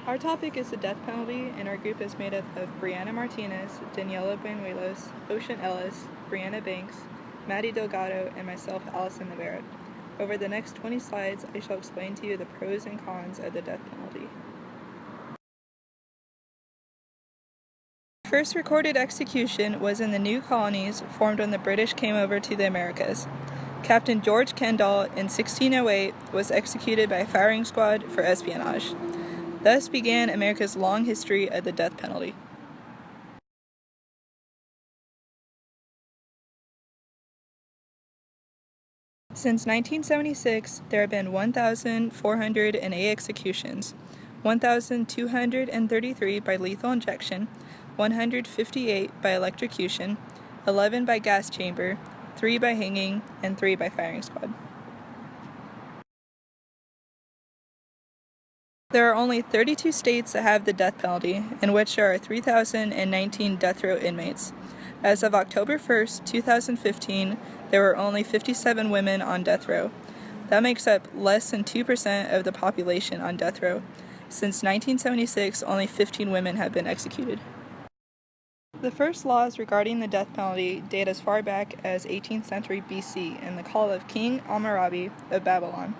Our topic is the death penalty, and our group is made up of Brianna Martinez, Daniela Banuelos, Ocean Ellis, Brianna Banks, Maddie Delgado, and myself, Allison Navarrete. Over the next 20 slides, I shall explain to you the pros and cons of the death penalty. The first recorded execution was in the New Colonies formed when the British came over to the Americas. Captain George Kendall in 1608 was executed by a firing squad for espionage. Thus began America's long history of the death penalty. Since 1976, there have been 1,408 executions, 1,233 by lethal injection, 158 by electrocution, 11 by gas chamber, 3 by hanging, and 3 by firing squad. There are only 32 states that have the death penalty, in which there are 3,019 death row inmates. As of October 1st, 2015, there were only 57 women on death row. That makes up less than 2% of the population on death row. Since 1976, only 15 women have been executed. The first laws regarding the death penalty date as far back as 18th century BC in the call of King Almarabi of Babylon.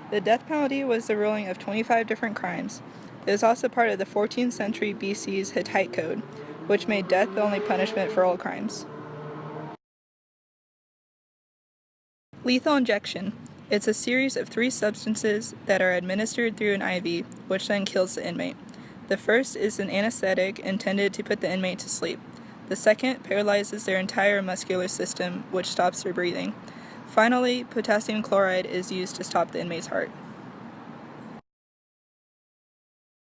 The death penalty was the ruling of 25 different crimes. It is also part of the 14th century BC's Hittite Code, which made death the only punishment for all crimes. Lethal injection. It's a series of 3 substances that are administered through an IV, which then kills the inmate. The first is an anesthetic intended to put the inmate to sleep. The second paralyzes their entire muscular system, which stops their breathing. Finally, potassium chloride is used to stop the inmate's heart.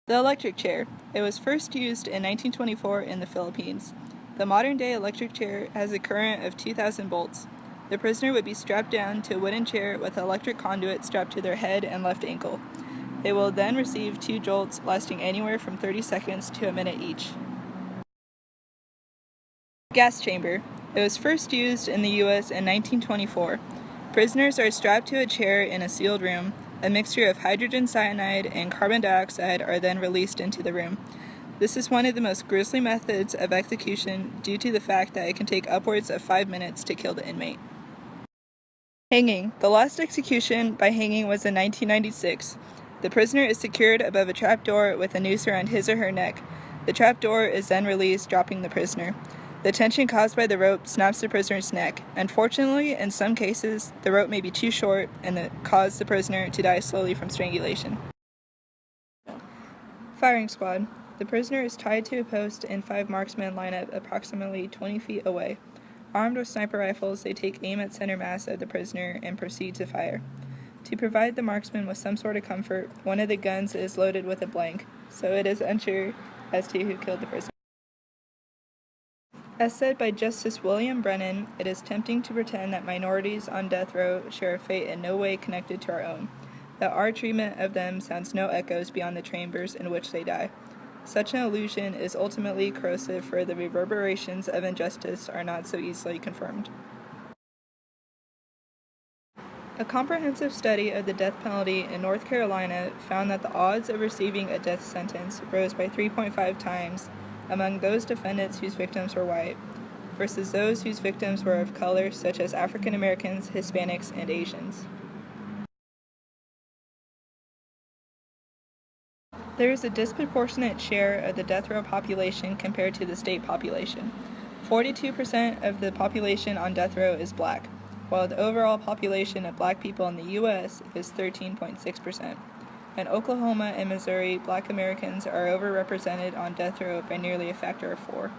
The electric chair. It was first used in 1924 in the Philippines. The modern-day electric chair has a current of 2,000 volts. The prisoner would be strapped down to a wooden chair with an electric conduit strapped to their head and left ankle. They will then receive 2 jolts lasting anywhere from 30 seconds to a minute each. Gas chamber. It was first used in the U.S. in 1924. Prisoners are strapped to a chair in a sealed room. A mixture of hydrogen cyanide and carbon dioxide are then released into the room. This is one of the most grisly methods of execution due to the fact that it can take upwards of 5 minutes to kill the inmate. Hanging. The last execution by hanging was in 1996. The prisoner is secured above a trapdoor with a noose around his or her neck. The trapdoor is then released, dropping the prisoner. The tension caused by the rope snaps the prisoner's neck. Unfortunately, in some cases, the rope may be too short and cause the prisoner to die slowly from strangulation. Firing squad. The prisoner is tied to a post and 5 marksmen line up approximately 20 feet away. Armed with sniper rifles, they take aim at center mass of the prisoner and proceed to fire. To provide the marksman with some sort of comfort, one of the guns is loaded with a blank, so it is unsure as to who killed the prisoner. As said by Justice William Brennan, it is tempting to pretend that minorities on death row share a fate in no way connected to our own, that our treatment of them sounds no echoes beyond the chambers in which they die. Such an illusion is ultimately corrosive, for the reverberations of injustice are not so easily confirmed. A comprehensive study of the death penalty in North Carolina found that the odds of receiving a death sentence rose by 3.5 times among those defendants whose victims were white, versus those whose victims were of color, such as African Americans, Hispanics, and Asians. There is a disproportionate share of the death row population compared to the state population. 42% of the population on death row is black, while the overall population of black people in the U.S. is 13.6%. In Oklahoma and Missouri, black Americans are overrepresented on death row by nearly a factor of 4.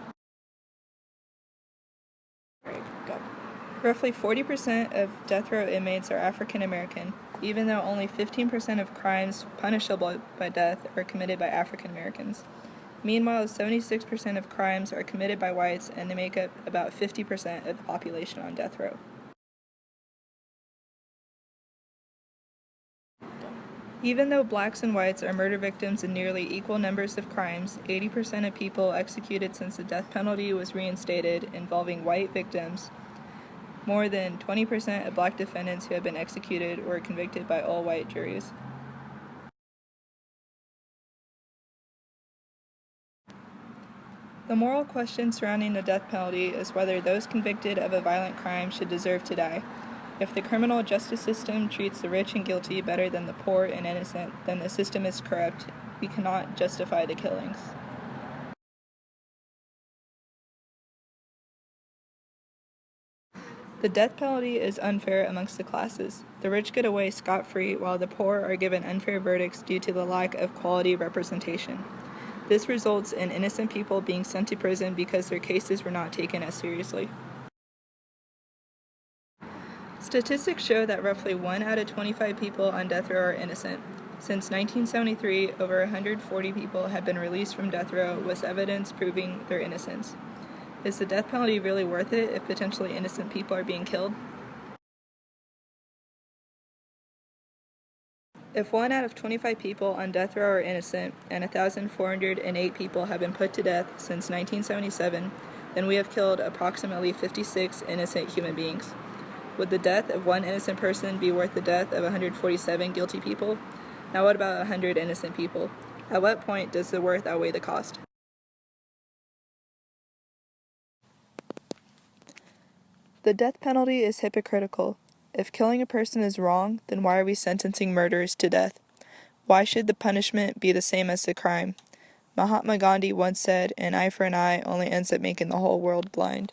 Roughly 40% of death row inmates are African American, even though only 15% of crimes punishable by death are committed by African Americans. Meanwhile, 76% of crimes are committed by whites, and they make up about 50% of the population on death row. Even though blacks and whites are murder victims in nearly equal numbers of crimes, 80% of people executed since the death penalty was reinstated involving white victims. More than 20% of black defendants who have been executed were convicted by all white juries. The moral question surrounding the death penalty is whether those convicted of a violent crime should deserve to die. If the criminal justice system treats the rich and guilty better than the poor and innocent, then the system is corrupt. We cannot justify the killings. The death penalty is unfair amongst the classes. The rich get away scot-free while the poor are given unfair verdicts due to the lack of quality representation. This results in innocent people being sent to prison because their cases were not taken as seriously. Statistics show that roughly 1 out of 25 people on death row are innocent. Since 1973, over 140 people have been released from death row with evidence proving their innocence. Is the death penalty really worth it if potentially innocent people are being killed? If 1 out of 25 people on death row are innocent and 1,408 people have been put to death since 1977, then we have killed approximately 56 innocent human beings. Would the death of one innocent person be worth the death of 147 guilty people? Now what about 100 innocent people? At what point does the worth outweigh the cost? The death penalty is hypocritical. If killing a person is wrong, then why are we sentencing murderers to death? Why should the punishment be the same as the crime? Mahatma Gandhi once said, "An eye for an eye only ends up making the whole world blind."